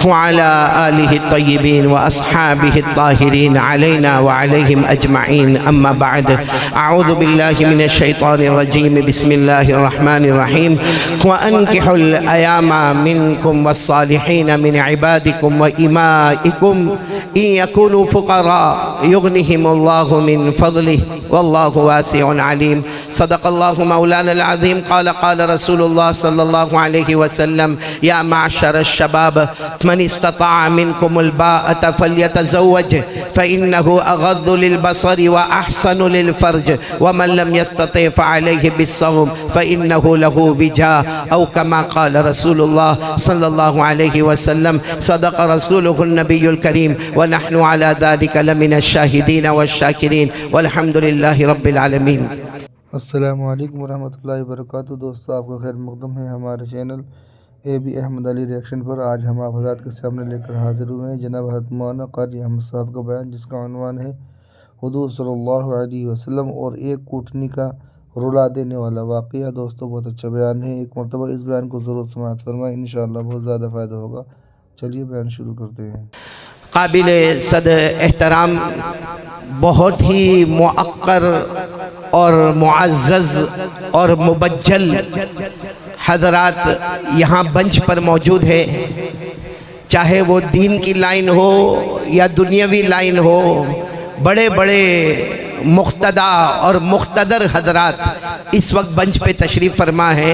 व अला आलिहि तय्यिबीन व अस्हाबिहि ताहिरीन अलैना व अलैहिम अजमईन। अम्मा बाद, अऊज़ु बिल्लाहि मिनश शैतानिर रजीम, बिस्मिल्लाहिर रहमानिर रहीम। व अनकिहुल अयामा मिनकुम वस्सालिहीन मिन इबादिकुम व इमाइकुम इन यकूनु फुक़रा युग़निहिमुल्लाहु मिन फ़ज़लिहि वल्लाहु वासिउन अलीम। सदक़ल्लाहु मौलानल अज़ीम। क़ाल क़ाल रसूलुल्लाह सल्लल्लाहु अलैहि वसल्लम, या माशरश शबाब मन इस्तताअ मिनकुमुल बाअत फ़ल्यतज़व्वज फ़इन्नहु अग़द्दु लिलबसरि व अहसनु लिलफ़र्ज व मन लम यस्तति फ़अलैहि बिस्सौम फ़इन्नहु लहु विजा औ कमा क़ाल रसूलुल्लाह सल्लल्लाहु अलैहि वसल्लम। सदक़ रसूलुहुन नबियुल करीम व नहनु अला ज़ालिका लमिनश शाहिदीन वश्शाकिरीन वल्हम्दुलिल्लाहि रब्बिल आलमीन। अस्सलामु अलैकुम वरहमतुल्लाहि वबरकातुहू। दोस्तों, आपका खैर मक़दम है हमारे channel AB Ahmad Ali reaction पर। आज हम आप हज़रात के सामने लेकर हाज़िर हुए हैं जनाब हज़रत मौलाना क़ारी अहमद साहब का बयान, जिसका उन्वान है हुज़ूर सल्लल्लाहु अलैहि वसल्लम और एक कूटनी का रुला देने वाला वाक़या। दोस्तों, बहुत अच्छा बयान है, एक मरतबा इस बयान को ज़रूर समाअत फरमाएं, इंशाअल्लाह बहुत ज़्यादा फ़ायदा होगा। चलिए बयान शुरू करते हैं। काबिल सद एहतराम, बहुत ही मुअक्कर और मुअज़्ज़ज़ और मुबज्जल हज़रात यहाँ मंच पर मौजूद है। चाहे वो दीन की लाइन हो या दुनियावी लाइन हो, बड़े बड़े मुक़्तदा और मुक़्तदर हज़रात इस वक्त मंच पे तशरीफ़ फरमा है।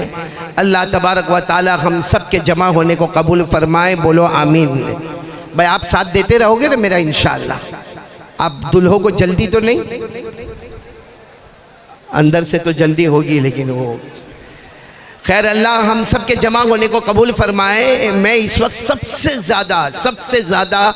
अल्लाह तबारक व तआला हम सब के जमा होने को कबूल फरमाए। बोलो आमीन। भाई, आप साथ देते रहोगे ना मेरा इंशाअल्लाह? आप दुल्हों को जल्दी तो नहीं, अंदर से तो जल्दी होगी, लेकिन वो खैर अल्लाह हम सब के जमा होने को कबूल फरमाए। मैं इस वक्त सबसे ज़्यादा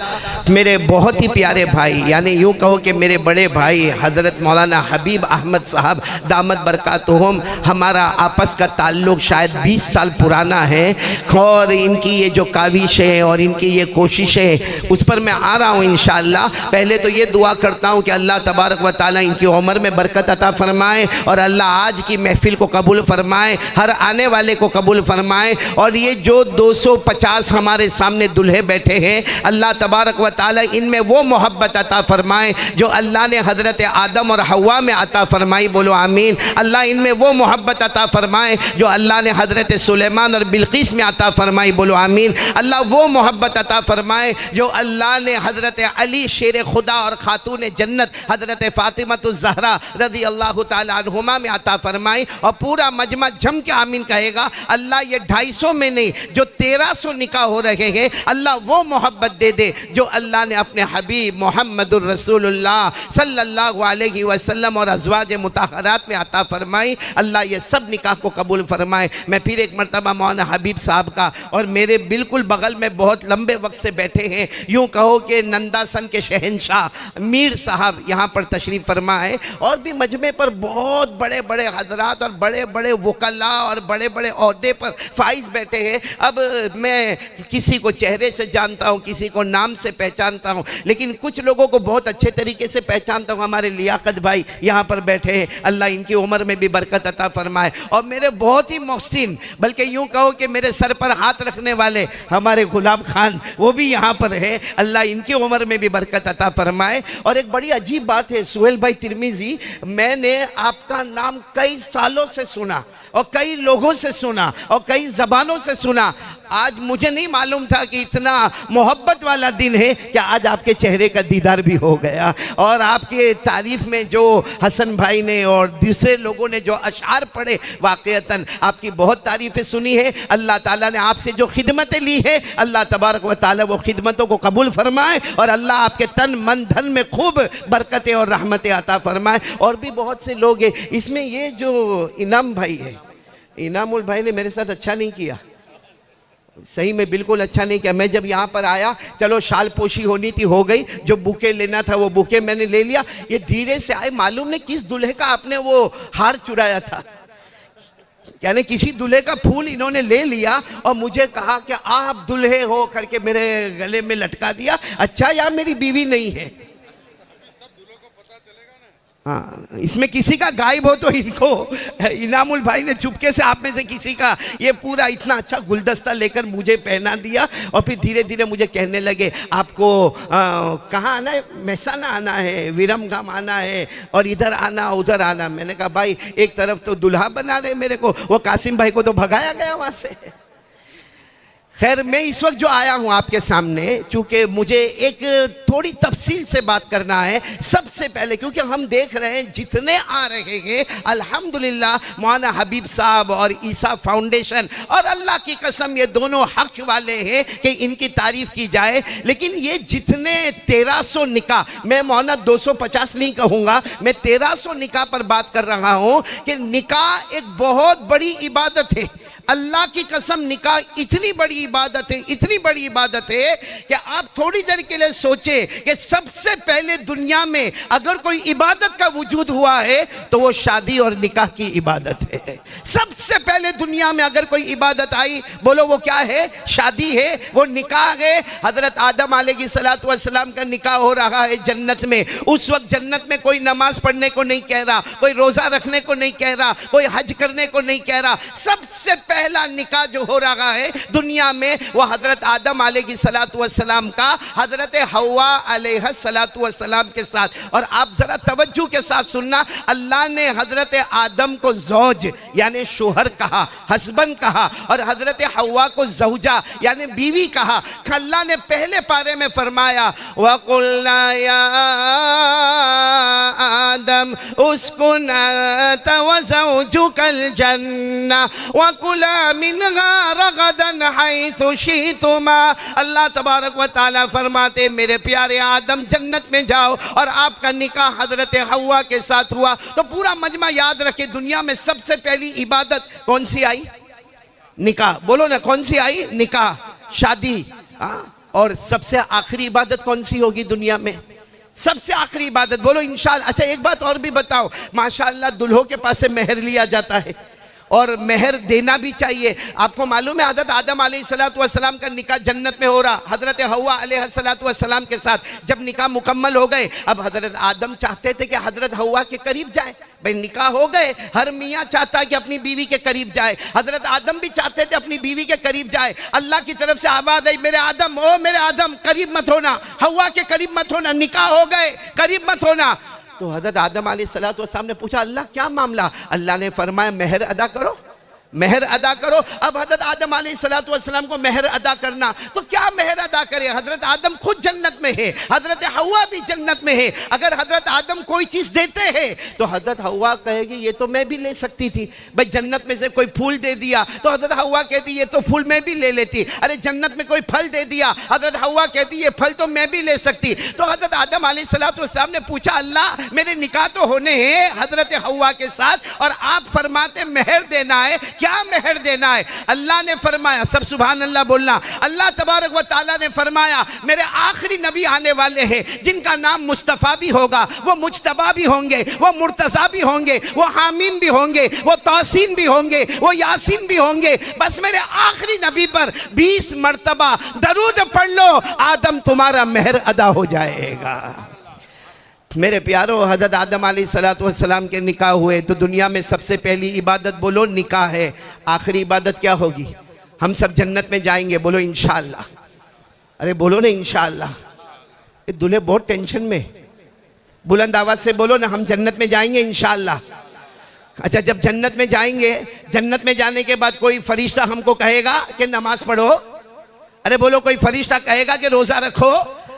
मेरे बहुत ही प्यारे भाई, यानी यूँ कहो कि मेरे बड़े भाई हज़रत मौलाना हबीब अहमद साहब दामत बरकातुहुम, हमारा आपस का ताल्लुक़ शायद 20 साल पुराना है। और इनकी ये जो काविश है और इनकी ये कोशिश है, उस पर मैं आ रहा हूँ इंशाअल्लाह। पहले तो ये दुआ करता हूँ कि अल्लाह तबारक व तआला इनकी उम्र में बरकत अता फ़रमाए और अल्लाह आज की महफ़िल को कबूल फ़रमाए, हर आने वाले को कबूल फरमाए। और ये जो 250 हमारे सामने दुल्हे बैठे हैं, अल्लाह तबारक व तआला इनमें वो मोहब्बत अता फरमाए जो अल्लाह ने हज़रत आदम और हव्वा में अता फरमाई। बोलो आमीन। अल्लाह इनमें वो मोहब्बत अता फरमाए जो अल्लाह ने हज़रत सुलेमान और बिल्किस में अता फरमाई। बोलो आमीन। अल्लाह वो मोहब्बत अता फरमाए जो अल्लाह ने हज़रत अली शेर खुदा और खातून जन्नत हज़रत फ़ातिमतुज़ ज़हरा रज़ी अल्लाह तआला अन्हुमा में अता फरमाई। और पूरा मजमा जम के आमीन कहेगा। अल्लाह ये 250 में नहीं, जो 1300 निकाह हो रहे हैं, अल्लाह वो मोहब्बत दे दे जो अल्लाह ने अपने हबीब मोहम्मदुर रसूलुल्लाह सल्लल्लाहु अलैहि वसल्लम और अज़वाज मुतहरात में अता फरमाई। अल्लाह ये सब निकाह को कबूल फरमाए। मैं फिर एक मरतबा मौलाना हबीब साहब का, और मेरे बिल्कुल बगल में बहुत लंबे वक्त से बैठे हैं, यूँ कहो कि नंदासन के शहंशाह मीर साहब यहाँ पर तशरीफ़ फरमा है। और भी मजमे पर बहुत बड़े बड़े हज़रात और बड़े बड़े वकला और बड़े बड़े ओहदे पर फाइज बैठे हैं। अब मैं किसी को चेहरे से जानता हूँ, किसी को नाम से पहचानता हूँ, लेकिन कुछ लोगों को बहुत अच्छे तरीके से पहचानता हूँ। हमारे लियाकत भाई यहाँ पर बैठे हैं, अल्लाह इनकी उम्र में भी बरकत अता फरमाए। और मेरे बहुत ही मोहसिन, बल्कि यूँ कहो कि मेरे सर पर हाथ रखने वाले हमारे गुलाम खान, वो भी यहाँ पर है, अल्लाह इनकी उम्र में भी बरकत अता फरमाए। और एक बड़ी अजीब बात है सुहेल भाई तिरमिज़ी, मैंने आपका नाम कई सालों से सुना और कई लोगों से सुना और कई ज़बानों से सुना। आज मुझे नहीं मालूम था कि इतना मोहब्बत वाला दिन है कि आज आपके चेहरे का दीदार भी हो गया। और आपके तारीफ़ में जो हसन भाई ने और दूसरे लोगों ने जो अशार पढ़े, वाक़ईतन आपकी बहुत तारीफ़ें सुनी है। अल्लाह ताला ने आपसे जो खिदमतें ली है, अल्लाह तबारक व तआला वो खिदमतों को कबूल फरमाए और अल्लाह आपके तन मन धन में खूब बरकतें और रहमतें अता फरमाए। और भी बहुत से लोग हैं इसमें। ये जो इनाम भाई है, इनामुल भाई ने मेरे साथ अच्छा नहीं किया, सही में बिल्कुल अच्छा नहीं किया। मैं जब यहाँ पर आया, चलो शाल पोशी होनी थी, हो गई, जो बुके लेना था वो बुके मैंने ले लिया। ये धीरे से आए, मालूम नहीं किस दूल्हे का आपने वो हार चुराया था, यानी किसी दूल्हे का फूल इन्होंने ले लिया और मुझे कहा कि आप दूल्हे हो करके मेरे गले में लटका दिया। अच्छा यार मेरी बीवी नहीं है। हाँ, इसमें किसी का गायब हो तो इनको इनामुल भाई ने चुपके से आप में से किसी का ये पूरा इतना अच्छा गुलदस्ता लेकर मुझे पहना दिया और फिर धीरे धीरे मुझे कहने लगे आपको कहाँ आना है, महसाना आना है, विरमगाम आना है और इधर आना उधर आना। मैंने कहा भाई एक तरफ तो दुल्हा बना रहे मेरे को, वो कासिम भाई को तो भगाया गया वहाँ से। खैर मैं इस वक्त जो आया हूं आपके सामने, क्योंकि मुझे एक थोड़ी तफसील से बात करना है सबसे पहले, क्योंकि हम देख रहे हैं जितने आ रहे हैं अल्हम्दुलिल्लाह मौलाना हबीब साहब और ईसा फाउंडेशन, और अल्लाह की कसम ये दोनों हक वाले हैं कि इनकी तारीफ की जाए। लेकिन ये जितने 1300 निकाह, मैं मौलाना 250 नहीं कहूँगा, मैं 1300 निकाह पर बात कर रहा हूँ कि निकाह एक बहुत बड़ी इबादत है। अल्लाह की कसम निकाह इतनी बड़ी इबादत है, इतनी बड़ी इबादत है कि आप थोड़ी देर के लिए सोचें कि सबसे पहले दुनिया में अगर कोई इबादत का वजूद हुआ है तो वो शादी और निकाह की इबादत है। सबसे पहले दुनिया में अगर कोई इबादत आई, बोलो वो क्या है? शादी है, वो निकाह है। हजरत आदम अलैहिस्सलातु वस्सलाम का निकाह हो रहा है जन्नत में। उस वक्त जन्नत में कोई नमाज पढ़ने को नहीं कह रहा, कोई रोजा रखने को नहीं कह रहा, कोई हज करने को नहीं कह रहा। सबसे पहला निकाह जो हो रहा है दुनिया में वो हजरत आदम अलैहिस्सलातु वस्सलाम का हजरत हव्वा अलैहिस्सलातु वस्सलाम के साथ। और आप जरा तवज्जो के साथ सुनना, अल्लाह ने हजरत आदम को ज़ौज यानी शोहर कहा, हस्बैंड कहा, और हजरत हव्वा को ज़ौजा यानी बीवी कहा। अल्लाह ने पहले पारे में फरमाया वक़ुल्ना या आदम उस्कुन अंता व ज़ौजुकल जन्नह वकुला मिनहा रगदन हैसु शितुमा। अल्लाह तबारक व तआला फरमाते मेरे प्यारे आदम जन्नत में जाओ, और आपका निकाह हजरत हव्वा के साथ हुआ। तो पूरा मजमा याद रखे, दुनिया में सबसे पहली इबादत कौन सी आई? निकाह। बोलो ना कौन सी आई? निकाह, शादी। और सबसे आखिरी इबादत कौन सी होगी दुनिया में? सबसे आखिरी इबादत बोलो इंशाअल्लाह। अच्छा एक बात और भी बताओ, माशाअल्लाह दुल्हों के पास से मेहर लिया जाता है और मेहर देना भी चाहिए। आपको मालूम है हजरत आदम अलैहिस्सलातु वस्सलाम का निकाह जन्नत में हो रहा, हजरत हव्वा अलैहिस्सलातु वस्सलाम के साथ। जब निकाह मुकम्मल हो गए, अब हजरत आदम चाहते थे कि हजरत हव्वा के करीब जाए। भाई निकाह हो गए, हर मियाँ चाहता है कि अपनी बीवी के करीब जाए। हजरत आदम भी चाहते थे अपनी बीवी के करीब जाए। अल्लाह की तरफ से आवाज़ आई मेरे आदम, ओ मेरे आदम करीब मत होना, हव्वा के करीब मत होना, निकाह हो गए करीब मत होना। तो हज़रत आदम अलैहिस्सलातु वस्सलाम ने पूछा अल्लाह क्या मामला? अल्लाह ने फरमाया मेहर अदा करो, मेहर अदा करो। अब हजरत आदम अलैहिस्सलातु वस्सलाम को मेहर अदा करना, तो क्या मेहर अदा करे? हजरत आदम खुद जन्नत में है, हजरत हव्वा भी जन्नत में है। अगर हजरत आदम कोई चीज़ देते हैं तो हजरत हव्वा कहेगी ये तो मैं भी ले सकती थी। भाई जन्नत में से कोई फूल दे दिया तो हजरत हव्वा कहती ये तो फूल मैं भी ले लेती। अरे जन्नत में कोई फल दे दिया, हजरत हव्वा कहती ये फल तो मैं भी ले सकती। तो हजरत आदम अलैहिस्सलातु वस्सलाम ने पूछा अल्लाह मेरे निकाह तो होने हैं हजरत हव्वा के साथ, और आप फरमाते मेहर देना है, क्या मेहर देना है? अल्लाह ने फरमाया, सब सुभान अल्लाह बोलना, अल्लाह तबारक व तआला ने फरमाया मेरे आखिरी नबी आने वाले हैं जिनका नाम मुस्तफ़ा भी होगा, वो मुज्तबा भी होंगे, वो मुर्तज़ा भी होंगे, वो हामीम भी होंगे, वो तासीन भी होंगे, वो यासीन भी होंगे। बस मेरे आखिरी नबी पर 20 मरतबा दरूद पढ़ लो, आदम तुम्हारा मेहर अदा हो जाएगा। मेरे प्यारो हज़रत आदम अलैहिस्सलातु वस्सलाम के निकाह हुए तो दुनिया में सबसे पहली इबादत बोलो निकाह है। आखिरी इबादत क्या होगी? हम सब जन्नत में जाएंगे, बोलो इंशाअल्लाह। अरे बोलो ना इंशाअल्लाह। ये दूल्हे बहुत टेंशन में, बुलंद आवाज़ से बोलो ना हम जन्नत में जाएंगे इंशाअल्लाह। अच्छा जब जन्नत में जाएंगे, जन्नत में जाने के बाद कोई फरिश्ता हमको कहेगा कि नमाज पढ़ो? अरे बोलो कोई फरिश्ता कहेगा कि रोज़ा रखो?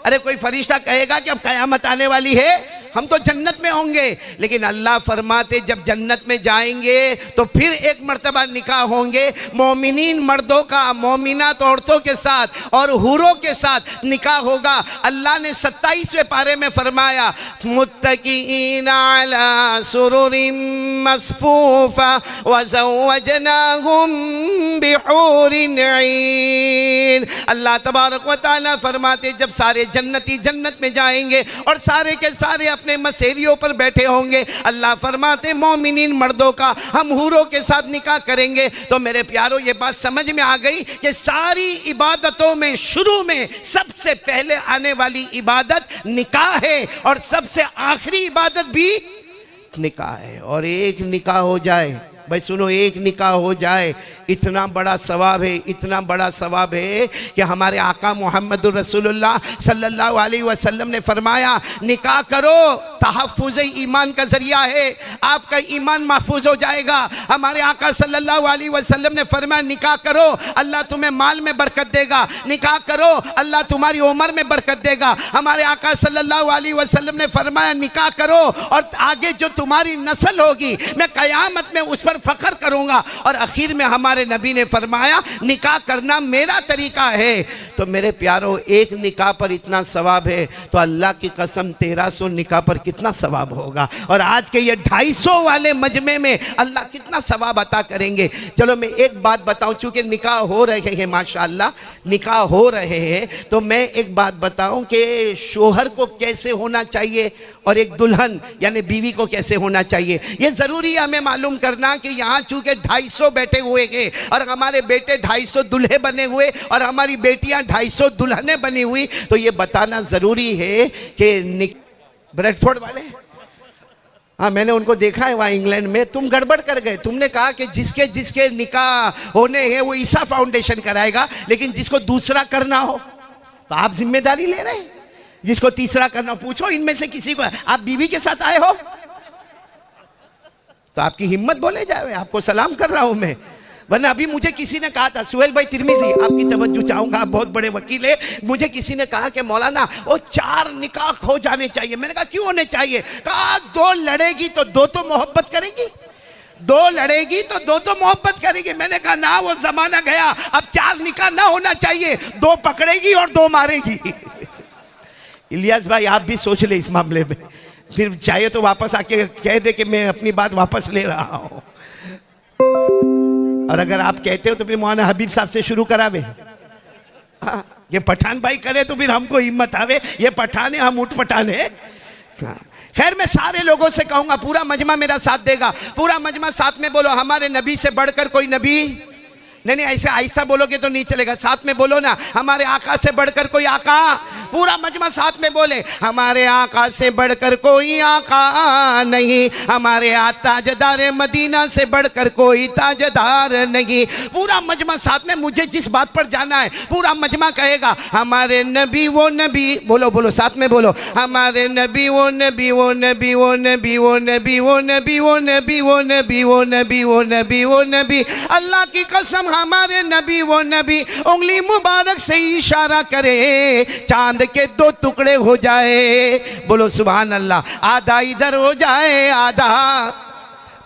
अरे कोई फरिश्ता कहेगा कि अब क़यामत आने वाली है? हम तो जन्नत में होंगे। लेकिन अल्लाह फरमाते जब जन्नत में जाएंगे तो फिर एक मर्तबा निकाह होंगे मोमिनीन मर्दों का मोमिनात औरतों के साथ और हुरों के साथ निकाह होगा। अल्लाह ने 27वें पारे में फरमाया मुत्तकीन अला सुरुरिम मस्फूफा व ज़व्वजनाहुम बिहूरिन ऐन। अल्लाह तबारक व तआला फरमाते जब सारे जन्नती जन्नत में जाएंगे और सारे के सारे अपने मसेरियों पर बैठे होंगे, अल्लाह फरमाते मोमिनीन मर्दों का हम हूरों के साथ निकाह करेंगे। तो मेरे प्यारों ये बात समझ में आ गई कि सारी इबादतों में शुरू में सबसे पहले आने वाली इबादत निकाह है और सबसे आखिरी इबादत भी निकाह है, और एक निकाह हो जाए, भाई सुनो, एक निकाह हो जाए इतना बड़ा सवाब है, इतना बड़ा सवाब है कि हमारे आका मोहम्मद रसूलुल्लाह सल्लल्लाहु अलैहि वसल्लम ने फरमाया निकाह करो, तहफ़्फ़ुज़ ईमान का ज़रिया है, आपका ईमान महफूज हो जाएगा। हमारे आका सल्लल्लाहु अलैहि वसल्लम ने फरमाया निकाह करो, अल्लाह तुम्हें माल में बरकत देगा, निकाह करो, अल्लाह तुम्हारी उम्र में बरकत देगा। हमारे आका सल्लल्लाहु अलैहि वसल्लम ने फरमाया निकाह करो, और आगे जो तुम्हारी नस्ल होगी मैं क़यामत में उस पर फ़ख्र करूँगा। और आखिर में हमारे नबी ने फरमाया निकाह करना मेरा तरीका है। तो मेरे प्यारों, एक निकाह पर इतना सवाब है तो अल्लाह की कसम 1300 निकाह पर कितना सवाब होगा, और आज के ये 250 वाले मजमे में अल्लाह कितना सवाब अता करेंगे। चलो मैं एक बात बताऊं, चूँकि निकाह हो रहे हैं, माशाअल्लाह निकाह हो रहे हैं, तो मैं एक बात बताऊं कि शोहर को कैसे होना चाहिए और एक दुल्हन यानी बीवी को कैसे होना चाहिए। ये ज़रूरी है हमें मालूम करना कि यहाँ चूँकि 250 बैठे हुए हैं और हमारे बेटे 250 दूल्हे बने हुए और हमारी बेटियाँ 250 दुल्हनें बनी हुई, तो ये बताना ज़रूरी है कि ब्रेडफोर्ड वाले, हाँ मैंने उनको देखा है वहाँ इंग्लैंड में, तुम गड़बड़ कर गए। तुमने कहा कि जिसके जिसके निकाह होने हैं वो ईसा फाउंडेशन कराएगा, लेकिन जिसको दूसरा करना हो तो आप जिम्मेदारी ले रहे हैं, जिसको तीसरा करना पूछो इनमें से किसी को, आप बीवी के साथ आए हो तो आपकी हिम्मत बोले जाए, आपको सलाम कर रहा हूं मैं। वरना अभी मुझे किसी ने कहा था, सुहेल भाई तिरमिजी आपकी तवज्जो चाहूंगा, आप बहुत बड़े वकील है, मुझे किसी ने कहा कि मौलाना वो 4 निकाह हो जाने चाहिए। मैंने कहा क्यों होने चाहिए? कहा 2 लड़ेगी तो 2 तो मोहब्बत करेगी, 2 लड़ेगी तो 2 तो मोहब्बत करेगी। मैंने कहा ना, वो जमाना गया, अब 4 निकाह ना होना चाहिए, 2 पकड़ेगी और 2 मारेगी। इलियास भाई आप भी सोच ले इस मामले में, फिर चाहे तो वापस आके कह दे कि मैं अपनी बात वापस ले रहा हूं, और अगर आप कहते हो तो फिर मौलाना हबीब साहब से शुरू करावे। हाँ, ये पठान भाई करे तो फिर हमको हिम्मत आवे, ये पठान है हम उठ पठान है। खैर मैं सारे लोगों से कहूंगा, पूरा मजमा मेरा साथ देगा, पूरा मजमा साथ में बोलो हमारे नबी से बढ़कर कोई नबी नहीं। नहीं ऐसे आहिस्ता बोलोगे तो नहीं चलेगा, साथ में बोलो ना, हमारे आका से बढ़कर कोई आका। पूरा मजमा साथ में बोले हमारे आका से बढ़कर कोई आका नहीं, हमारे ताजदार मदीना से बढ़कर कोई ताजदार नहीं। पूरा मजमा साथ में, मुझे जिस बात पर जाना है पूरा मजमा कहेगा हमारे नबी वो नबी, बोलो बोलो साथ में बोलो, हमारे नबी वो नबी वो नबी वो नबी वो नबी वो नबी वो नबी वो नबी वो नबी वो नबी वो नबी। अल्लाह की कसम हमारे नबी वो नबी, उंगली मुबारक से इशारा करे चांद के 2 टुकड़े हो जाए, बोलो सुभान अल्लाह, आधा इधर हो जाए आधा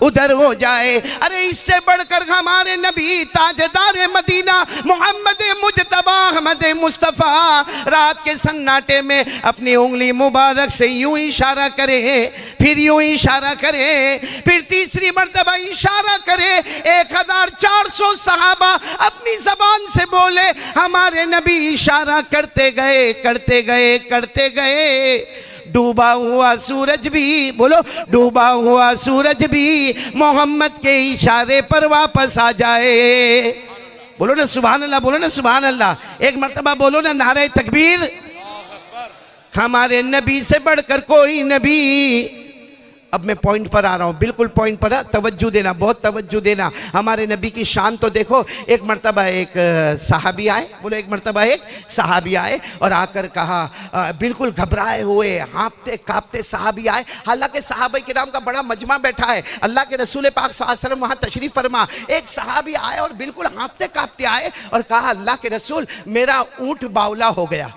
उधर हो जाए। अरे इससे बढ़कर हमारे नबी ताजदार मदीना मोहम्मद मुजतबा अहमद मुस्तफ़ा रात के सन्नाटे में अपनी उंगली मुबारक से यूं इशारा करे, फिर यूं इशारा करे, फिर तीसरी मर्तबा इशारा करे। 1400 सहाबा अपनी जबान से बोले, हमारे नबी इशारा करते गए करते गए करते गए। डूबा हुआ सूरज भी, बोलो डूबा हुआ सूरज भी मोहम्मद के इशारे पर वापस आ जाए। बोलो ना सुभान अल्लाह, बोलो ना सुभान अल्लाह, एक मर्तबा बोलो ना नारे तकबीर। हमारे नबी से बढ़कर कोई नबी। अब मैं पॉइंट पर आ रहा हूँ, बिल्कुल पॉइंट पर तवज्जो देना, बहुत तवज्जो देना। हमारे नबी की शान तो देखो, एक मर्तबा एक सहाबी आए, बोलो एक मर्तबा एक सहाबी आए और आकर कहा, बिल्कुल घबराए हुए हाँफते काँपते सहाबी आए, हालांकि सहाबा किराम का बड़ा मजमा बैठा है, अल्लाह के रसूल पाक सल्लल्लाहु अलैहि वसल्लम वहाँ तशरीफ़ फरमा। एक सहाबी आए और बिल्कुल हाँफते काँपते आए और कहा, अल्लाह के रसूल मेरा ऊँट बावला हो गया।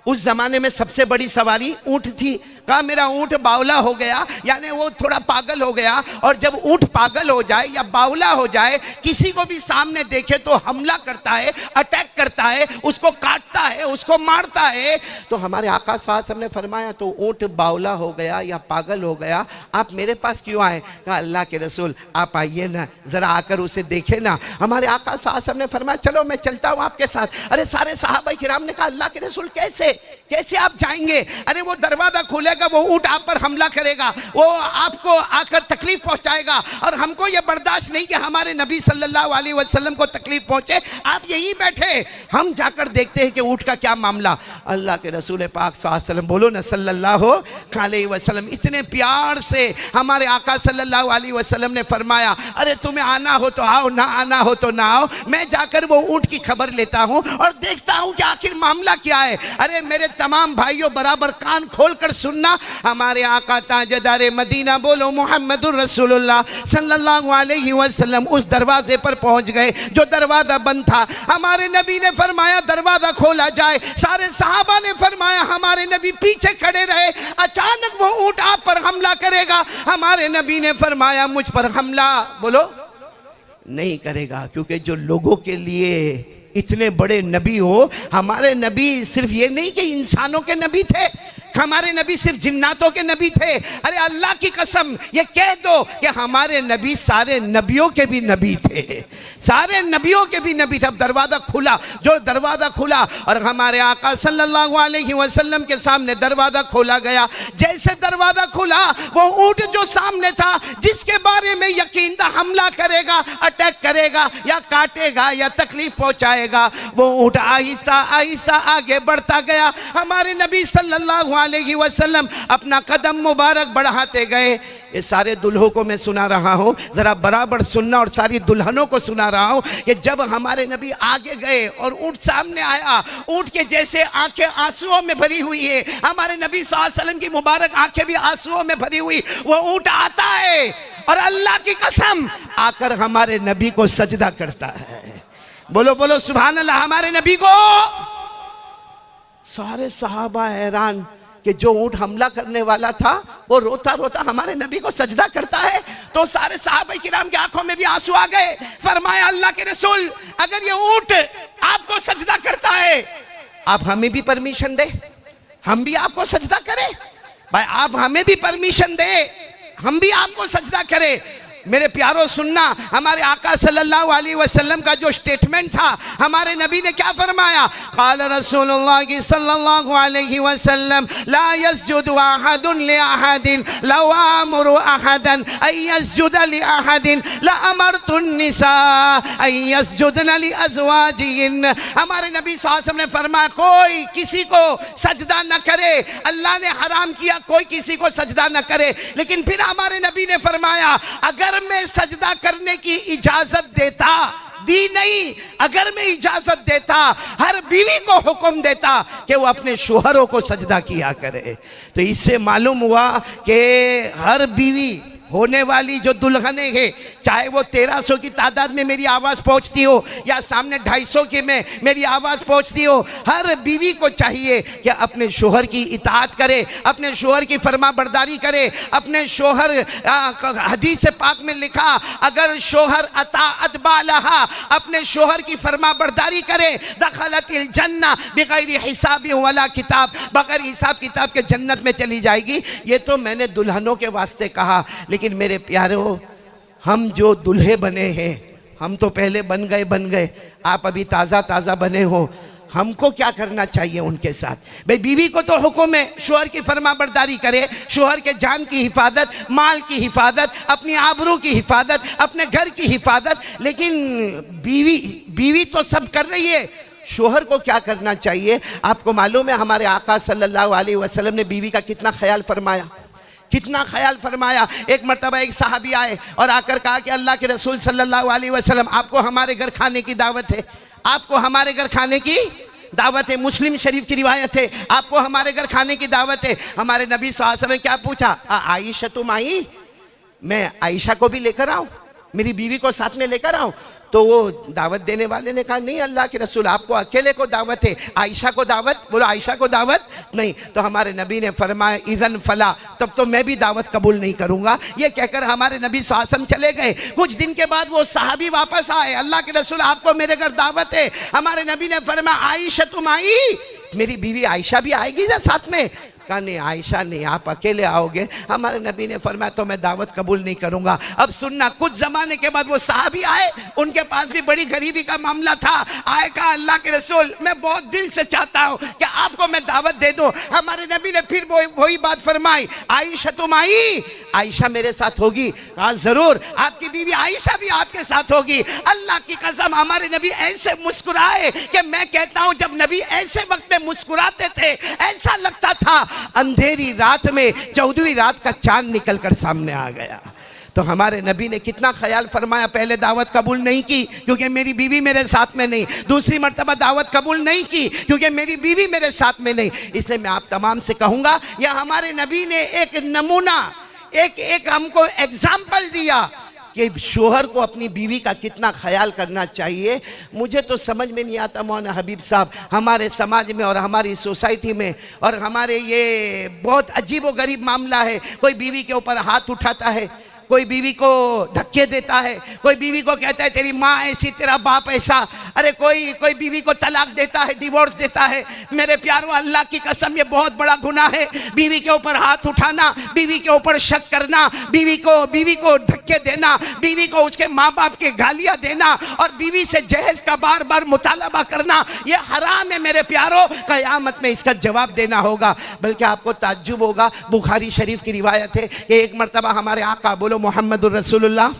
उस जमाने में सबसे बड़ी सवारी ऊँट थी। कहा मेरा ऊँट बावला हो गया, यानी वो थोड़ा पागल हो गया, और जब ऊँट पागल हो जाए या बावला हो जाए, किसी को भी सामने देखे तो हमला करता है, अटैक करता है, उसको काटता है, उसको मारता है। तो हमारे आका साहब ने फरमाया, तो ऊँट बावला हो गया या पागल हो गया, आप मेरे पास क्यों आए? कहा अल्लाह के रसूल आप आइए ना, ज़रा आकर उसे देखे ना। हमारे आका साहब ने फरमाया, चलो मैं चलता हूँ आपके साथ। अरे सारे सहाबा किराम ने कहा, अल्लाह के रसूल कैसे कैसे आप जाएंगे? अरे वो दरवाजा खोलेगा, वो ऊंट आप पर हमला करेगा, वो आपको आकर तकलीफ पहुंचाएगा, और हमको ये बर्दाश्त नहीं कि हमारे नबी सल्लल्लाहु अलैहि वसल्लम को तकलीफ पहुंचे। आप यहीं बैठे, हम जाकर देखते हैं कि ऊंट का क्या मामला। अल्लाह के रसूल पाक सल्लल्लाहु अलैहि वसल्लम, बोलो ना सल्लल्लाहु अलैहि वसल्लम, इतने प्यार से हमारे आका सल्लल्लाहु अलैहि वसल्लम ने फरमाया, अरे तुम्हें आना हो तो आओ, ना आना हो तो ना आओ। मैं जाकर वो ऊंट की खबर लेता हूं और देखता हूं कि आखिर मामला क्या है। अरे मेरे तमाम भाइयों, बराबर कान खोलकर सुनना। हमारे आका ताजदार मदीना, बोलो मुहम्मदुर रसूलुल्लाह सल्लल्लाहु अलैहि वसल्लम उस दरवाजे पर पहुंच गए जो दरवाजा बंद था। हमारे नबी ने फरमाया दरवाजा खोला जाए। सारे सहाबा ने फरमाया, हमारे नबी पीछे खड़े रहे। अचानक वो ऊंट आप पर हमला करेगा। हमारे नबी ने फरमाया, मुझ पर हमला बोलो नहीं करेगा, क्योंकि जो लोगों के लिए इतने बड़े नबी हो, हमारे नबी सिर्फ ये नहीं कि इंसानों के नबी थे, हमारे नबी सिर्फ जिन्नातों के नबी थे। अरे अल्लाह की कसम, ये कह दो कि हमारे नबी सारे नबियों के भी नबी थे, सारे नबियों के भी नबी थे। अब दरवाज़ा खुला, जो दरवाज़ा खुला और हमारे आका सल्लल्लाहु अलैहि वसल्लम के सामने दरवाज़ा खोला गया। जैसे दरवाज़ा खुला, वो ऊंट जो सामने था, जिसके बारे में यकीन था हमला करेगा, अटैक करेगा या काटेगा या तकलीफ पहुंचाएगा, वो ऊंट आहिस्ता आहिस्ता आगे बढ़ता गया। हमारे नबी सल्लल्लाहु अलैहि वसल्लम अपना कदम मुबारक बढ़ाते गए। ये सारे दुल्हों को मैं सुना रहा हूँ, जरा बराबर सुनना, और सारी दुल्हनों को सुना रहा हूँ कि जब हमारे नबी आगे गए और ऊंट सामने आया, ऊंट के जैसे आंखें आंसुओं में भरी हुई है, हमारे नबी सल्लल्लाहु अलैहि वसल्लम की मुबारक आंखें भी आंसुओं में भरी हुई। वो ऊंट आता है और अल्लाह की कसम आकर हमारे नबी को सजदा करता है। बोलो बोलो सुभान अल्लाह। हमारे नबी को सारे सहाबा हैरान कि जो ऊंट हमला करने वाला था वो रोता रोता हमारे नबी को सजदा करता है। तो सारे सहाबा किराम की आंखों में भी आंसू आ गए। फरमाया, अल्लाह के रसूल, अगर ये ऊंट आपको सजदा करता है, आप हमें भी परमिशन दे, हम भी आपको सजदा करें। भाई आप हमें भी परमिशन दे, हम भी आपको सजदा करें। मेरे प्यारों सुनना, हमारे आका सल्लल्लाहु अलैहि वसल्लम का जो स्टेटमेंट था, हमारे नबी ने क्या फरमाया? क़ाल रसूलुल्लाह सल्लल्लाहु अलैहि वसल्लम, ला यस्जुदु अहदुन लि अहदिन लव अमरु अहदन अन यस्जुद लि अहदिन ला अमरतु निसा अन यस्जुदन लि अज़वाजिहिन। हमारे नबी सल्लल्लाहु अलैहि वसल्लम ने फरमाया, कोई किसी को सजदा न करे। अल्लाह ने हराम किया कोई किसी को सजदा न करे। लेकिन फिर हमारे नबी ने फरमाया, अगर मैं सजदा करने की इजाजत देता, दी नहीं, अगर मैं इजाजत देता, हर बीवी को हुक्म देता कि वो अपने शोहरों को सजदा किया करे। तो इससे मालूम हुआ कि हर बीवी होने वाली जो दुल्हने हैं, चाहे वो 1300 की तादाद में मेरी आवाज़ पहुंचती हो या सामने 250 के में मेरी आवाज़ पहुंचती हो, हर बीवी को चाहिए कि अपने शोहर की इताअत करे, अपने शोहर की फरमा बरदारी करे। अपने शोहर, हदीस पाक में लिखा, अगर शोहर अताअत बालहा, अपने शोहर की फरमा बरदारी करे, दखलतिल जन्ना बिगैर हिसाब वला किताब, बगैर हिसाब किताब के जन्नत में चली जाएगी। ये तो मैंने दुल्हनों के वास्ते कहा, लेकिन मेरे प्यारों, हम जो दुल्हे बने हैं, हम तो पहले बन गए, आप अभी ताज़ा ताज़ा बने हो। हमको क्या करना चाहिए उनके साथ? भाई बीवी को तो हुक्म है शोहर की फरमा बरदारी करे, शोहर के जान की हिफाजत, माल की हिफाजत, अपनी आबरू की हिफाजत, अपने घर की हिफाजत। लेकिन बीवी तो सब कर रही है, शोहर को क्या करना चाहिए? आपको मालूम है हमारे आका सल्लल्लाहु अलैहि वसल्लम ने बीवी का कितना ख्याल फरमाया, कितना ख्याल फरमाया। एक मर्तबा एक साहबी आए और आकर कहा कि अल्लाह के रसूल सल्लल्लाहु अलैहि वसल्लम, आपको हमारे घर खाने की दावत है, आपको हमारे घर खाने की दावत है। मुस्लिम शरीफ की रिवायत है, आपको हमारे घर खाने की दावत है। हमारे नबी सल्लल्लाहु अलैहि वसल्लम ने क्या पूछा? आयशा तुम आई? मैं आयशा को भी लेकर आऊँ, मेरी बीवी को साथ में लेकर आऊँ? तो वो दावत देने वाले ने कहा, नहीं अल्लाह के रसूल, आपको अकेले को दावत है, आयशा को दावत? बोलो आयशा को दावत नहीं। तो हमारे नबी ने फरमाया, इज़न फला, तब तो मैं भी दावत कबूल नहीं करूंगा। ये कहकर हमारे नबी सल्लल्लाहु अलैहि वसल्लम चले गए। कुछ दिन के बाद वो साहबी वापस आए, अल्लाह के रसूल आपको मेरे घर दावत है। हमारे नबी ने फरमाया, आयशा तुम आई? मेरी बीवी आयशा भी आएगी ना साथ में? कहा नहीं आयशा नहीं, आप अकेले आओगे। हमारे नबी ने फरमाया, तो मैं दावत कबूल नहीं करूंगा। अब सुनना, कुछ जमाने के बाद वो साहबी आए, उनके पास भी बड़ी गरीबी का मामला था। आए, कहा अल्लाह के रसूल, मैं बहुत दिल से चाहता हूँ कि आपको मैं दावत दे दो। हमारे नबी ने फिर वही बात फरमाई, आयशा तुम आई, आयशा मेरे साथ होगी। हाँ जरूर, आपकी बीवी आयशा भी आपके साथ होगी। अल्लाह की कसम हमारे नबी ऐसे मुस्कुराए कि मैं कहता हूं जब नबी ऐसे वक्त में मुस्कुराते थे ऐसा लगता था अंधेरी रात में 14वीं रात का चांद निकलकर सामने आ गया। तो हमारे नबी ने कितना ख्याल फरमाया। पहले दावत कबूल नहीं की क्योंकि मेरी बीवी मेरे साथ में नहीं, दूसरी मर्तबा दावत कबूल नहीं की क्योंकि मेरी बीवी मेरे साथ में नहीं। इसलिए मैं आप तमाम से कहूँगा, यह हमारे नबी ने एक नमूना, एक हमको एग्जाम्पल दिया कि शोहर को अपनी बीवी का कितना ख्याल करना चाहिए। मुझे तो समझ में नहीं आता मौलाना हबीब साहब, हमारे समाज में और हमारी सोसाइटी में और हमारे ये बहुत अजीब व गरीब मामला है। कोई बीवी के ऊपर हाथ उठाता है, कोई बीवी को धक्के देता है, कोई बीवी को कहता है तेरी माँ ऐसी तेरा बाप ऐसा, अरे कोई बीवी को तलाक देता है, डिवोर्स देता है। मेरे प्यारों, अल्लाह की कसम ये बहुत बड़ा गुनाह है। बीवी के ऊपर हाथ उठाना, बीवी के ऊपर शक करना, बीवी को धक्के देना, बीवी को उसके माँ बाप के गालियाँ देना और बीवी से जहेज का बार बार मुतालबा करना, ये हराम है मेरे प्यारों। क़यामत में इसका जवाब देना होगा। बल्कि आपको ताज्जुब होगा, बुखारी शरीफ की रिवायत है कि एक मरतबा हमारे आका, बोलो मोहम्मदुर रसूलुल्लाह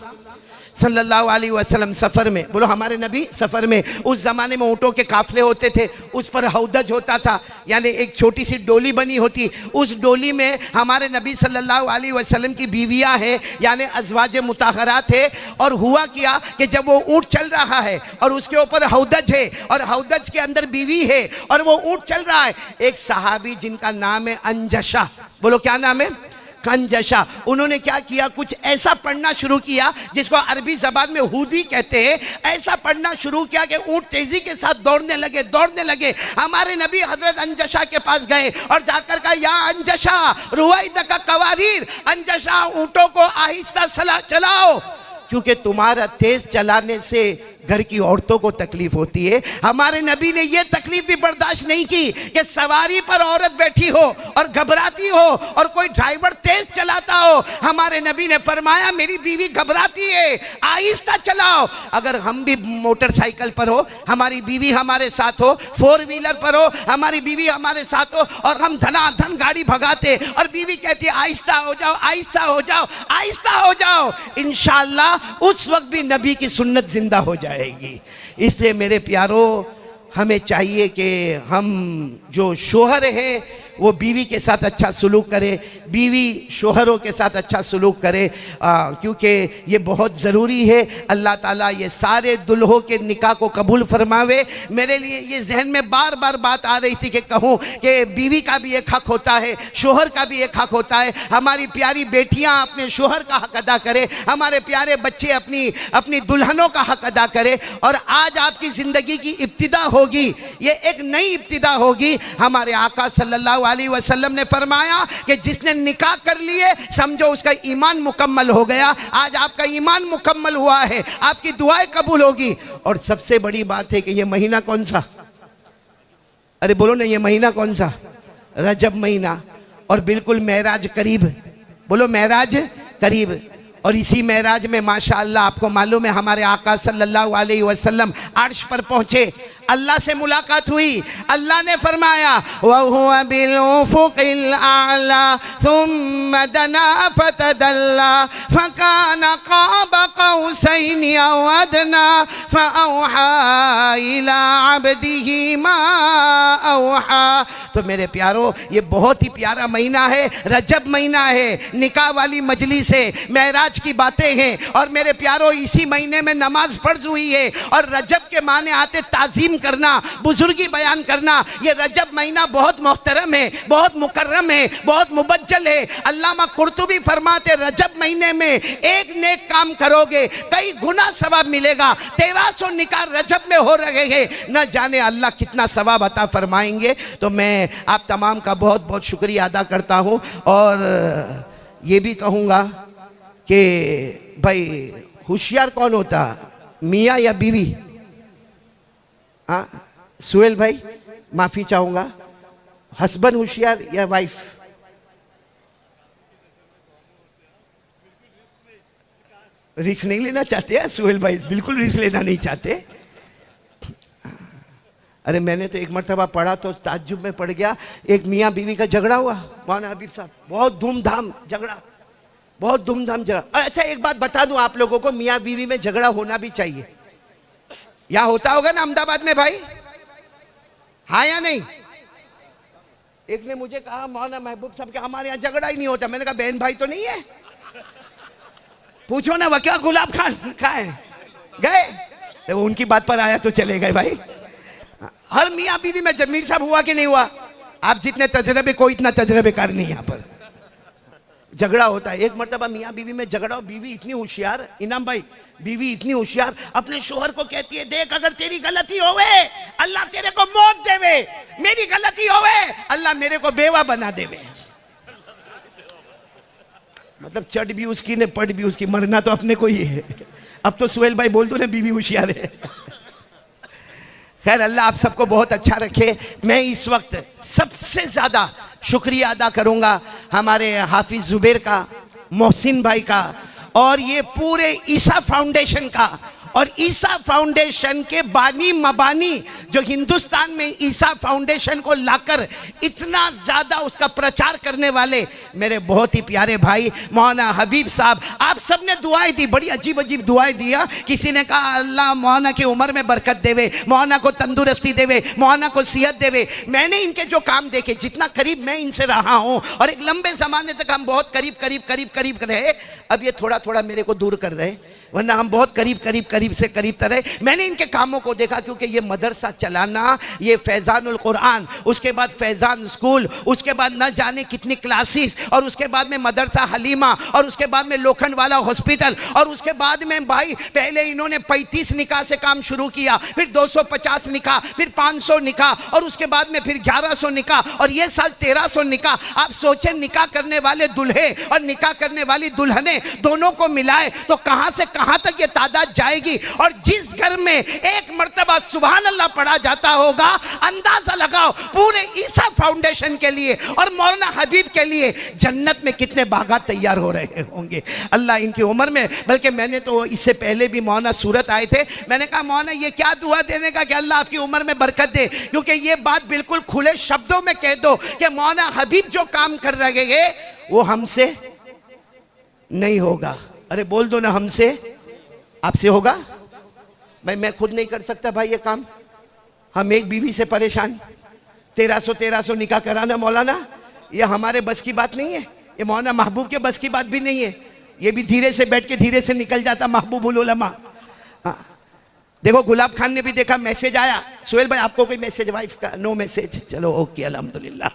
सल्लल्लाहु अलैहि वसल्लम, सफ़र में, बोलो हमारे नबी सफ़र में, उस ज़माने में ऊँटों के काफ़िले होते थे, उस पर हौदज होता था, यानी एक छोटी सी डोली बनी होती। उस डोली में हमारे नबी सल्लल्लाहु अलैहि वसल्लम की बीवियाँ हैं, यानी अज़वाज मुताहरात है। और हुआ क्या कि जब वो ऊँट चल रहा है और उसके ऊपर हौदज है और हौदज के अंदर बीवी है और वो ऊँट चल रहा है, एक सहाबी जिनका नाम है अंजशा, बोलो क्या नाम है, कंजशा, उन्होंने क्या किया, कुछ ऐसा पढ़ना शुरू किया जिसको अरबी जबान में हुदी कहते हैं। ऐसा पढ़ना शुरू किया कि ऊंट तेजी के साथ दौड़ने लगे। हमारे नबी हजरत अंजशा के पास गए और जाकर कहा, या अंजशा रुवाइदका कवारीर, अंजशा ऊंटों को आहिस्ता चलाओ क्योंकि तुम्हारा तेज चलाने से घर की औरतों को तकलीफ होती है। हमारे नबी ने यह तकलीफ भी बर्दाश्त नहीं की कि सवारी पर औरत बैठी हो और घबराती हो और कोई ड्राइवर तेज चलाता हो। हमारे नबी ने फरमाया, मेरी बीवी घबराती है, आहिस्ता चलाओ। अगर हम भी मोटरसाइकिल पर हो, हमारी बीवी हमारे साथ हो, 4 व्हीलर पर हो, हमारी बीवी हमारे साथ हो और हम धनाधन गाड़ी भगाते और बीवी कहती है आहिस्ता हो जाओ, आहिस्ता हो जाओ, आहिस्ता हो जाओ, इंशाअल्लाह उस वक्त भी नबी की सुन्नत जिंदा हो जाएगी। इसलिए मेरे प्यारों, हमें चाहिए कि हम जो शोहर हैं वो बीवी के साथ अच्छा सलूक करे, बीवी शोहरों के साथ अच्छा सलूक करे, क्योंकि ये बहुत ज़रूरी है। अल्लाह ताला ये सारे दुल्हों के निकाह को कबूल फरमावे। मेरे लिए ये जहन में बार बार बात आ रही थी कि कहूँ कि बीवी का भी एक हक़ होता है, शोहर का भी एक हक़ होता है। हमारी प्यारी बेटियाँ अपने शोहर का हक़ अदा करें, हमारे प्यारे बच्चे अपनी दुल्हनों का हक़ अदा करें। और आज आपकी ज़िंदगी की इब्तिदा होगी, ये एक नई इब्तिदा होगी। हमारे आका सल्लल्लाहु अलैहि वसल्लम ने फरमाया कि जिसने निकाह कर लिए समझो उसका ईमान मुकम्मल हो गया। आज आपका ईमान मुकम्मल हुआ है, आपकी दुआएं कबूल होगी। और सबसे बड़ी बात है कि ये महीना कौन सा, अरे बोलो ना, ये महीना कौन सा, रजब महीना, और बिल्कुल मेराज करीब, बोलो मेराज करीब। और इसी मेराज में माशाअल्लाह आपको मालूम है हमारे आका सल्लल्लाहु अलैहि वसल्लम अर्श पर पहुंचे, अल्लाह से मुलाकात हुई। अल्लाह ने फरमाया वहुवा बिल उफुकिल आला थुम्मा दना फतदल्ला फकाना क़ाब क़ौसैनि औ अदना फ़अौहा इला अब्दिही मा औहा। तो मेरे प्यारो, ये बहुत ही प्यारा महीना है, रजब महीना है, निकाह वाली मजलिस है, मेराज की बातें हैं। और मेरे प्यारो, इसी महीने में नमाज फर्ज हुई है और रजब के माने आते ताज़ीम करना, बुजुर्गी बयान करना। ये रजब महीना बहुत मोहतरम है, बहुत मुकर्रम है, बहुत मुबज्जल है। अल्लामा कुर्तुबी फरमाते रजब महीने में एक नेक काम करोगे कई गुना सवाब मिलेगा। 1300 निकाह रजब में हो रहे हैं, न जाने अल्लाह कितना सवाब अता फरमाएंगे। तो मैं आप तमाम का बहुत बहुत शुक्रिया अदा करता हूँ और ये भी कहूँगा कि भाई होशियार कौन होता, मियाँ या बीवी? हाँ सुहेल भाई, माफ़ी चाहूँगा, हस्बैंड होशियार या वाइफ? रिस्क नहीं लेना चाहते हैं सुहेल भाई, बिल्कुल रिस्क लेना नहीं चाहते। अरे मैंने तो एक मरतबा पढ़ा तो ताज्जुब में पड़ गया, एक मियाँ बीवी का झगड़ा हुआ मौलाना हबीब साहब, बहुत धूमधाम झगड़ा, बहुत धूमधाम झगड़ा। अच्छा एक बात बता दूं आप लोगों को, मियाँ बीवी में झगड़ा होना भी चाहिए। यहाँ होता होगा ना अहमदाबाद में भाई, हाँ या नहीं? एक ने मुझे कहा मौलाना महबूब साहब के हमारे यहाँ झगड़ा ही नहीं होता। मैंने कहा बहन भाई तो नहीं है, पूछो ना वकील गुलाब खान कहाँ है, गए? तो उनकी बात पर आया तो चले गए भाई। हर मियाँ बीवी में जमीर साहब हुआ कि नहीं हुआ? आप जितने तजरबे, कोई इतना तजरबेकार नहीं यहाँ पर, झगड़ा होता है। एक मरतबा मियाँ बीवी में झगड़ा, बीवी इतनी होशियार, इनाम भाई बीवी इतनी होशियार, अपने शोहर को कहती है देख अगर तेरी गलती होवे अल्लाह तेरे को मौत देवे, मेरी गलती होवे अल्लाह मेरे को बेवा बना देवे। मतलब चढ़ भी उसकी ने, पढ़ भी उसकी, मरना तो अपने को ही है। अब तो सुहेल भाई बोल दो ना बीवी होशियार है। खैर अल्लाह आप सबको बहुत अच्छा रखे। मैं इस वक्त सबसे ज्यादा शुक्रिया अदा करूंगा हमारे हाफिज जुबैर का, मोहसिन भाई का, और ये पूरे ईसा फाउंडेशन का, और ईसा फाउंडेशन के बानी मबानी जो हिंदुस्तान में ईसा फाउंडेशन को लाकर इतना ज्यादा उसका प्रचार करने वाले मेरे बहुत ही प्यारे भाई मौलाना हबीब साहब। आप सबने दुआएं दी, बड़ी अजीब अजीब दुआएं दिया। किसी ने कहा अल्लाह मौलाना की उम्र में बरकत देवे, मौलाना को तंदुरुस्ती देवे, मौलाना को सेहत देवे। मैंने इनके जो काम देखे, जितना करीब मैं इनसे रहा हूं, और एक लंबे जमाने तक हम बहुत करीब करीब करीब करीब रहे, अब ये थोड़ा थोड़ा मेरे को दूर कर रहे, वरना हम बहुत करीब करीब करीब से करीब तरह। मैंने इनके कामों को देखा, क्योंकि ये मदरसा चलाना, ये फैजानुल कुरान, उसके बाद फैजान स्कूल, उसके बाद न जाने कितनी क्लासेस, और उसके बाद में मदरसा हलीमा, और उसके बाद में लोखंड वाला हॉस्पिटल, और उसके बाद में भाई पहले इन्होंने 35 निकाह से काम शुरू किया, फिर 250 निकाह, फिर 500 निकाह, और उसके बाद में फिर 1100 निकाह, और ये साल 1300 निकाह। आप सोचें निकाह करने वाले दूल्हे और निकाह करने वाली दुल्हने दोनों को मिलाए तो कहां से कहां तक ये तादाद जाएगी। और जिस घर में एक मर्तबा सुभान अल्लाह पढ़ा जाता होगा, अंदाजा लगाओ पूरे ईसा फाउंडेशन के लिए और मौलाना हबीब के लिए जन्नत में कितने बागात तैयार हो रहे होंगे। अल्लाह इनकी उम्र में, बल्कि मैंने तो इससे पहले भी मौलाना सूरत आए थे, मैंने कहा मौलाना ये क्या दुआ देने का कि अल्लाह आपकी उम्र में बरकत दे, क्योंकि ये बात बिल्कुल खुले शब्दों में कह दो कि मौलाना हबीब जो काम कर रहे हैं वो हमसे नहीं होगा। अरे बोल दो ना, हमसे, आपसे होगा। भाई मैं खुद नहीं कर सकता भाई ये काम, हम एक बीवी से परेशान, 1300 निकाह कराना मौलाना, ये हमारे बस की बात नहीं है, ये मौलाना महबूब के बस की बात भी नहीं है। ये भी धीरे से बैठ के धीरे से निकल जाता महबूबुल उलमा। देखो गुलाब खान ने भी देखा, मैसेज आया, सुहेल भाई आपको कोई मैसेज, वाइफ का नो मैसेज, चलो ओके अल्हम्दुलिल्लाह।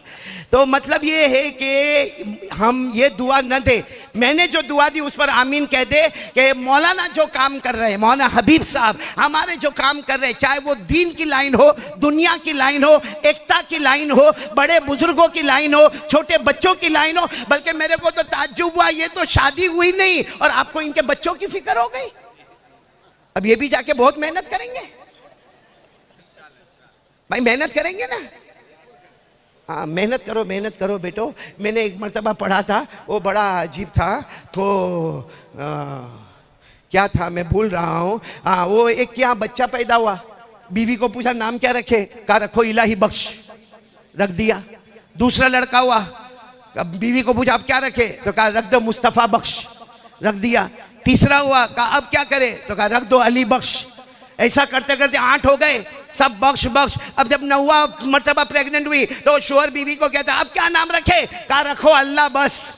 तो मतलब ये है कि हम ये दुआ न दे, मैंने जो दुआ दी उस पर आमीन कह दे कि मौलाना जो काम कर रहे हैं, मौलाना हबीब साहब हमारे जो काम कर रहे हैं, चाहे वो दीन की लाइन हो, दुनिया की लाइन हो, एकता की लाइन हो, बड़े बुजुर्गों की लाइन हो, छोटे बच्चों की लाइन हो, बल्कि मेरे को तो ताज्जुब हुआ, ये तो शादी हुई नहीं और आपको इनके बच्चों की फिक्र हो गई। अब ये भी जाके बहुत मेहनत करेंगे भाई, मेहनत करेंगे ना। हाँ मेहनत करो बेटो। मैंने एक मरतबा पढ़ा था, वो बड़ा अजीब था, तो क्या था मैं भूल रहा हूँ। हाँ वो एक क्या बच्चा पैदा हुआ, बीवी को पूछा नाम क्या रखे, कहा रखो इलाही बख्श, रख दिया। दूसरा लड़का हुआ, बीवी को पूछा आप क्या रखे, तो कहा रख दो मुस्तफ़ा बख्श, रख दिया। तीसरा हुआ, कहा अब क्या करे, तो कहा रख दो अली बख्श। ऐसा करते करते 8 हो गए, सब बख्श बख्श। अब जब 9वां मर्तबा प्रेग्नेंट हुई तो शोहर बीवी को कहता अब क्या नाम रखे, कहा रखो अल्लाह बस।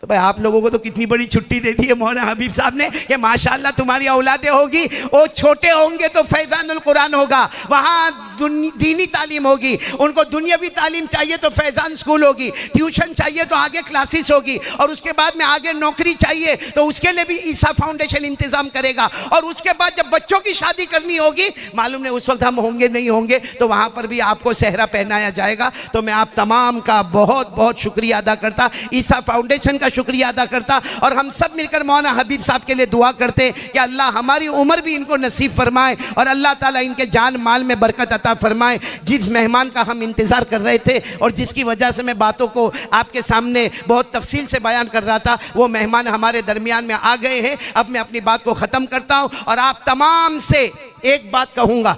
तो भाई आप लोगों को तो कितनी बड़ी छुट्टी दे दी है मौलाना हबीब साहब ने कि माशाल्लाह तुम्हारी औलादे होगी, वो छोटे होंगे तो फैजानुल कुरान होगा, वहाँ दीनी तालीम होगी, उनको दुनियावी तालीम चाहिए तो फैजान स्कूल होगी, ट्यूशन चाहिए तो आगे क्लासेस होगी, और उसके बाद में आगे नौकरी चाहिए तो उसके लिए भी ईसा फाउंडेशन इंतजाम करेगा। और उसके बाद जब बच्चों की शादी करनी होगी, मालूम नहीं उस वक्त हम होंगे नहीं होंगे, तो वहाँ पर भी आपको सेहरा पहनाया जाएगा। तो मैं आप तमाम का बहुत बहुत शुक्रिया अदा करता, ईसा फाउंडेशन का शुक्रिया अदा करता और हम सब मिलकर मौलाना हबीब साहब के लिए दुआ करते कि अल्लाह हमारी उम्र भी इनको नसीब फरमाए और अल्लाह ताला इनके जान माल में बरकत अता फरमाए। जिस मेहमान का हम इंतज़ार कर रहे थे और जिसकी वजह से मैं बातों को आपके सामने बहुत तफसील से बयान कर रहा था, वो मेहमान हमारे दरमियान में आ गए हैं। अब मैं अपनी बात को ख़त्म करता हूँ और आप तमाम से एक बात कहूँगा,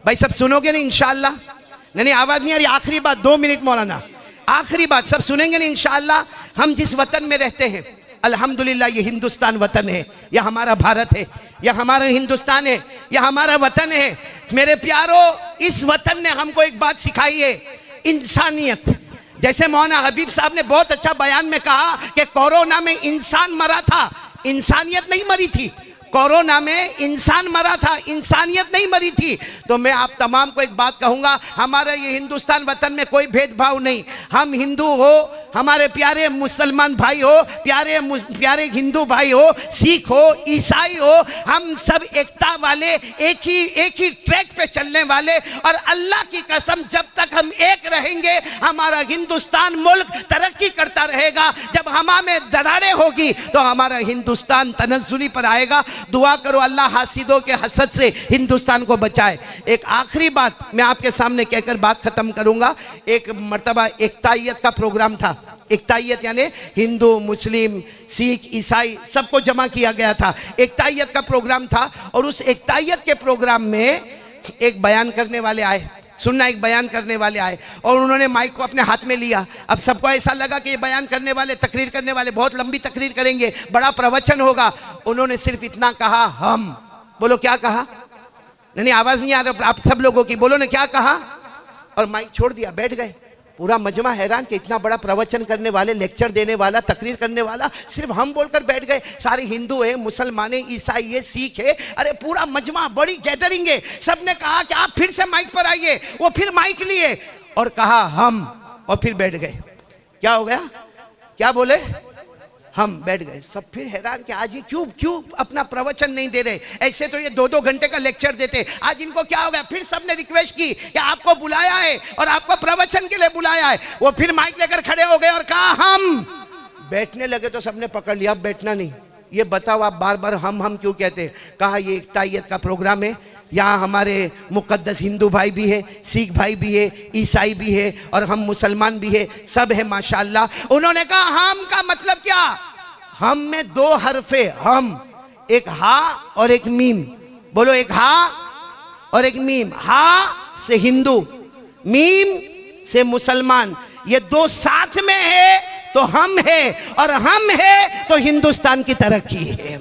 भाई सब सुनोगे नहीं इंशाअल्लाह? नहीं आवाज़ नहीं आ रही, आखिरी बात 2 मिनट मौलाना, आखिरी बात सब सुनेंगे नहीं इंशाअल्लाह? हम जिस वतन में रहते हैं अल्हम्दुलिल्लाह, ये हिंदुस्तान वतन है, यह हमारा भारत है, यह हमारा हिंदुस्तान है, यह हमारा वतन है। मेरे प्यारों, इस वतन ने हमको एक बात सिखाई है, इंसानियत। जैसे मौलाना हबीब साहब ने बहुत अच्छा बयान में कहा कि कोरोना में इंसान मरा था, इंसानियत नहीं मरी थी। कोरोना में इंसान मरा था, इंसानियत नहीं मरी थी। तो मैं आप तमाम को एक बात कहूँगा, हमारा ये हिंदुस्तान वतन में कोई भेदभाव नहीं। हम हिंदू हो, हमारे प्यारे मुसलमान भाई हो, प्यारे हिंदू भाई हो, सिख हो, ईसाई हो, हम सब एकता वाले, एक ही ट्रैक पे चलने वाले। और अल्लाह की कसम, जब तक हम एक रहेंगे हमारा हिंदुस्तान मुल्क तरक्की करता रहेगा। जब हमें दरारें होगी तो हमारा हिंदुस्तान तनज़्ज़ुली पर आएगा। दुआ करो अल्लाह हासिदों के हसद से हिंदुस्तान को बचाए। एक आखिरी बात मैं आपके सामने कहकर बात खत्म करूंगा। एक मर्तबा एकतायत का प्रोग्राम था। एकतायत यानी हिंदू, मुस्लिम, सिख, ईसाई सबको जमा किया गया था। एकतायत का प्रोग्राम था और उस एकतायत के प्रोग्राम में एक बयान करने वाले आए, सुनना, एक बयान करने वाले आए और उन्होंने माइक को अपने हाथ में लिया। अब सबको ऐसा लगा कि ये बयान करने वाले, तकरीर करने वाले बहुत लंबी तकरीर करेंगे, बड़ा प्रवचन होगा। उन्होंने सिर्फ इतना कहा, हम। बोलो क्या कहा? नहीं आवाज़ नहीं आ रहा आप सब लोगों की, बोलो ना क्या कहा? और माइक छोड़ दिया, बैठ गए। पूरा मजमा हैरान कि इतना बड़ा प्रवचन करने वाले, लेक्चर देने वाला, तकरीर करने वाला, सिर्फ हम बोलकर बैठ गए। सारे हिंदू है, मुसलमान है, ईसाई है, सिख है, अरे पूरा मजमा, बड़ी गैदरिंग है। सबने कहा कि आप फिर से माइक पर आइए। वो फिर माइक लिए और कहा हम, और फिर बैठ गए। क्या हो गया? क्या बोले? हम बैठ गए। सब फिर हैरान कि आज ये क्यों अपना प्रवचन नहीं दे रहे? ऐसे तो ये 2-2 घंटे का लेक्चर देते, आज इनको क्या हो गया? फिर सबने रिक्वेस्ट की कि आपको बुलाया है और आपको प्रवचन के लिए बुलाया है। वो फिर माइक लेकर खड़े हो गए और कहा हम। बैठने लगे तो सबने पकड़ लिया, अब बैठना नहीं। ये बताओ आप बार बार हम क्यों कहते हैं? कहा ये एकतायत का प्रोग्राम है, यहाँ हमारे मुकद्दस हिंदू भाई भी है, सिख भाई भी है, ईसाई भी है और हम मुसलमान भी है, सब है माशाअल्लाह। उन्होंने कहा हम का मतलब क्या? हम में 2 हरफे, हम, एक हा और एक मीम। बोलो, एक हा और एक मीम। हा से हिंदू, मीम से मुसलमान, ये 2 साथ में है तो हम है, और हम है तो हिंदुस्तान की तरक्की है।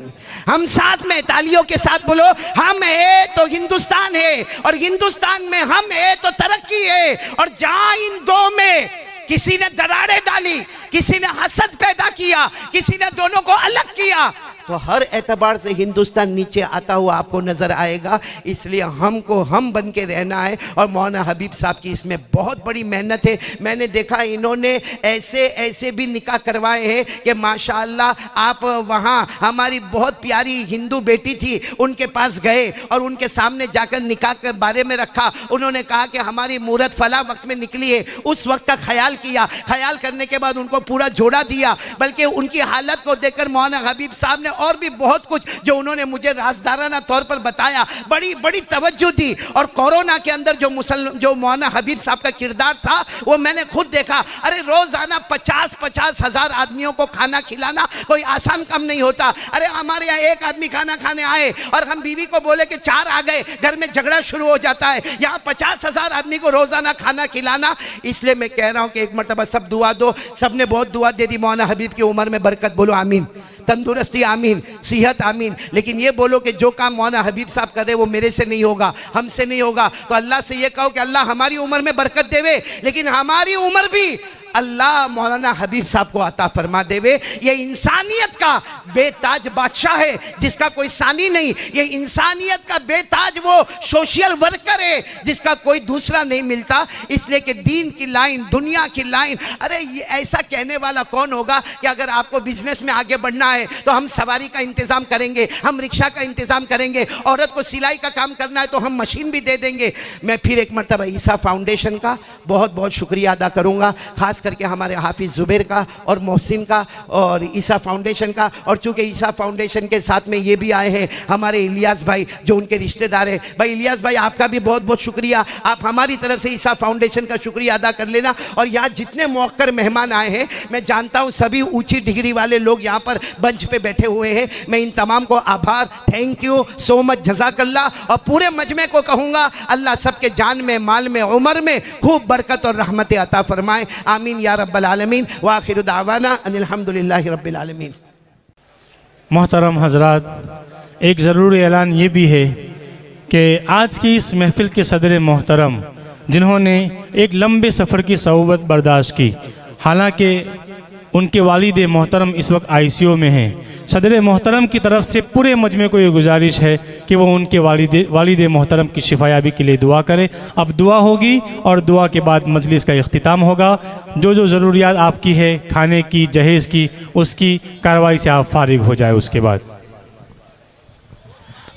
हम साथ में, तालियों के साथ बोलो, हम है तो हिंदुस्तान है, और हिंदुस्तान में हम है तो तरक्की है। और जहां इन 2 में किसी ने दरारें डाली, किसी ने हसद पैदा किया, किसी ने दोनों को अलग किया, तो हर एतबार से हिंदुस्तान नीचे आता हुआ आपको नजर आएगा। इसलिए हमको हम बन के रहना है। और मौलाना हबीब साहब की इसमें बहुत बड़ी मेहनत है। मैंने देखा इन्होंने ऐसे भी निकाह करवाए हैं कि माशाअल्लाह, आप वहाँ हमारी बहुत प्यारी हिंदू बेटी थी, उनके पास गए और उनके सामने जाकर निकाह के बारे में रखा। उन्होंने कहा कि हमारी मूरत फला वक्त में निकली है, उस वक्त का ख्याल किया। ख्याल करने के बाद उनको पूरा जोड़ा दिया। बल्कि उनकी हालत को देखकर मौलाना हबीब साहब ने और भी बहुत कुछ जो उन्होंने मुझे राजदाराना तौर पर बताया, बड़ी बड़ी तवज्जो दी। और कोरोना के अंदर जो मौलाना हबीब साहब का किरदार था वो मैंने खुद देखा। अरे रोजाना 50-50 हज़ार आदमियों को खाना खिलाना कोई आसान काम नहीं होता। अरे हमारे यहाँ एक आदमी खाना खाने आए और हम बीवी को बोले कि 4 आ गए, घर में झगड़ा शुरू हो जाता है। यहाँ 50,000 आदमी को रोजाना खाना खिलाना। इसलिए मैं कह रहा हूँ कि एक मरतबा सब दुआ दो। सबने बहुत दुआ दे दी, मौलाना हबीब की उम्र में बरकत, बोलो आमीन, तंदुरुस्ती आमीन, सेहत आमीन। लेकिन ये बोलो कि जो काम मौलाना हबीब साहब कर रहे वो मेरे से नहीं होगा, हमसे नहीं होगा, तो अल्लाह से ये कहो कि अल्लाह हमारी उम्र में बरकत देवे, लेकिन हमारी उम्र भी अल्लाह मौलाना हबीब साहब को अता फरमा देवे। ये इंसानियत का बेताज बादशाह है जिसका कोई सानी नहीं। ये इंसानियत का बेताज वो सोशल वर्कर है जिसका कोई दूसरा नहीं मिलता। इसलिए कि दीन की लाइन, दुनिया की लाइन, अरे ये ऐसा कहने वाला कौन होगा कि अगर आपको बिजनेस में आगे बढ़ना है तो हम सवारी का इंतज़ाम करेंगे, हम रिक्शा का इंतज़ाम करेंगे, औरत को सिलाई का काम करना है तो हम मशीन भी दे देंगे। मैं फिर एक मरतबा ईसा फाउंडेशन का बहुत बहुत शुक्रिया अदा करूँगा, खास करके हमारे हाफिज़ ज़ुबैर का और मोहसिन का और ईसा फाउंडेशन का, और चूँकि ईसा फाउंडेशन के साथ में ये भी आए हैं हमारे इलियास भाई जो उनके रिश्तेदार हैं। भाई इलियास भाई आपका भी बहुत बहुत शुक्रिया, आप हमारी तरफ से ईसा फाउंडेशन का शुक्रिया अदा कर लेना। और यहाँ जितने मौकर मेहमान आए हैं मैं जानता हूँ सभी ऊंची डिग्री वाले लोग यहाँ पर मंच पे बैठे हुए हैं, मैं इन तमाम को आभार, थैंक यू सो मच, जज़ाकल्लाह। और पूरे मजमे को कहूँगा अल्लाह सबके जान में, माल में, उम्र में खूब बरकत और रहमत अता फरमाए, आमीन या रब्बल आलमीन। व आखिर दावाना अनिल हम्दुलिल्लाहि रब्बिल आलमीन। मोहतरम हजरात, एक ज़रूरी ऐलान ये भी है कि आज की इस महफ़िल के सदर मोहतरम जिन्होंने एक लंबे सफ़र की सऊबत बर्दाश्त की, हालांकि उनके वालिद मोहतरम इस वक्त ICU में हैं, सदर मोहतरम की तरफ से पूरे मजमे को ये गुजारिश है कि वो उनके वालिद मोहतरम की शिफायाबी के लिए दुआ करें। अब दुआ होगी और दुआ के बाद मजलिस का इख्तिताम होगा। जो जो ज़रूरियात आपकी है खाने की, जहेज़ की, उसकी कार्रवाई से आप फारिग हो जाए। उसके बाद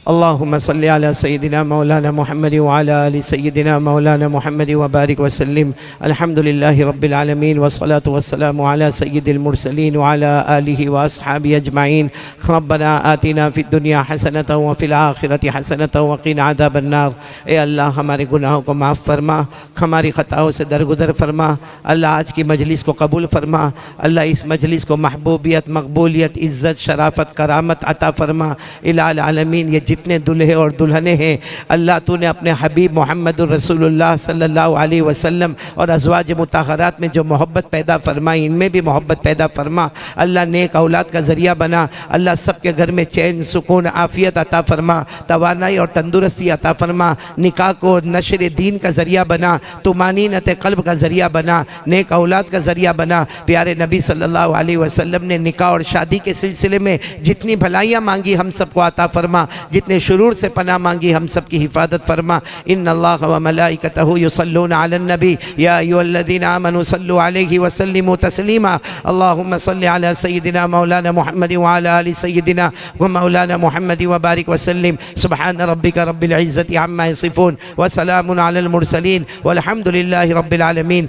अल्लाहुम्मा सल्ली अला सय्यिदिना मौलाना मुहम्मद व अला आलि सय्यिदिना मौलाना मुहम्मद व बारिक वसल्लिम। अल्हम्दुलिल्लाहि रब्बिल आलमीन वस्सलातु वस्सलामु अला सय्यिदिल मुरसलीन व अला आलिहि व अस्हाबिहि अजमाइन। रब्बना आतिना फिद दुनिया हसनतन व फिल आखिरति हसनतन व क़िना अज़ाबन नार। ए अल्लाह हमारे गुनाहों को माफ़ फरमा, हमारी ख़ताओं से दरगुदर फरमा। अल्लाह आज की मजलिस को कबूल फरमा। अल्लाह इस मजलिस को महबूबियत, मकबूलियत, इज़्ज़त, शराफत, करामत अता फरमा। इलाल आलमीन ये जितने दुल्हे और दुल्हने हैं अल्लाह तूने अपने हबीब मोहम्मद रसूलुल्लाह सल्लल्लाहु अलैहि वसल्लम और अज़वाज मुताहरात में जो मोहब्बत पैदा फरमाई इनमें भी मोहब्बत पैदा फरमा। अल्लाह नेक औलाद का ज़रिया बना। अल्लाह सबके घर में चैन, सुकून, आफ़ियत अता फरमा, तवानाई और तंदुरुस्ती अता फरमा। निकाह को नशर दीन का ज़रिया बना, तुमानीनत क़ल्ब का ज़रिया बना, नेक औलाद का ज़रिया बना। प्यारे नबी सल्लल्लाहु अलैहि वसल्लम ने निकाह और शादी के सिलसिले में जितनी भलाइयाँ मांगी हम सबको अता फरमा, जितने शुरूर से पनाह मांगी हम सब की हिफाजत फरमा। इन्नल्लाह व मलाइकतहु युसल्लूना अलन नबी या अय्युहल्लज़ीना आमनू सल्लु अलैहि व सल्लिमू तस्लीमा। अल्लाहुम्मा सल्लि अला सय्यिदिना मौलाना मुहम्मद व अला आलि सय्यिदिना व मौलाना मुहम्मद व बारिक वसल्लिम। सुब्हान रब्बिका रब्बिल इज़्ज़ति अम्मा यसिफून व सलामुन अलल मुरसलीन वल्हम्दुलिल्लाहि रब्बिल आलमीन।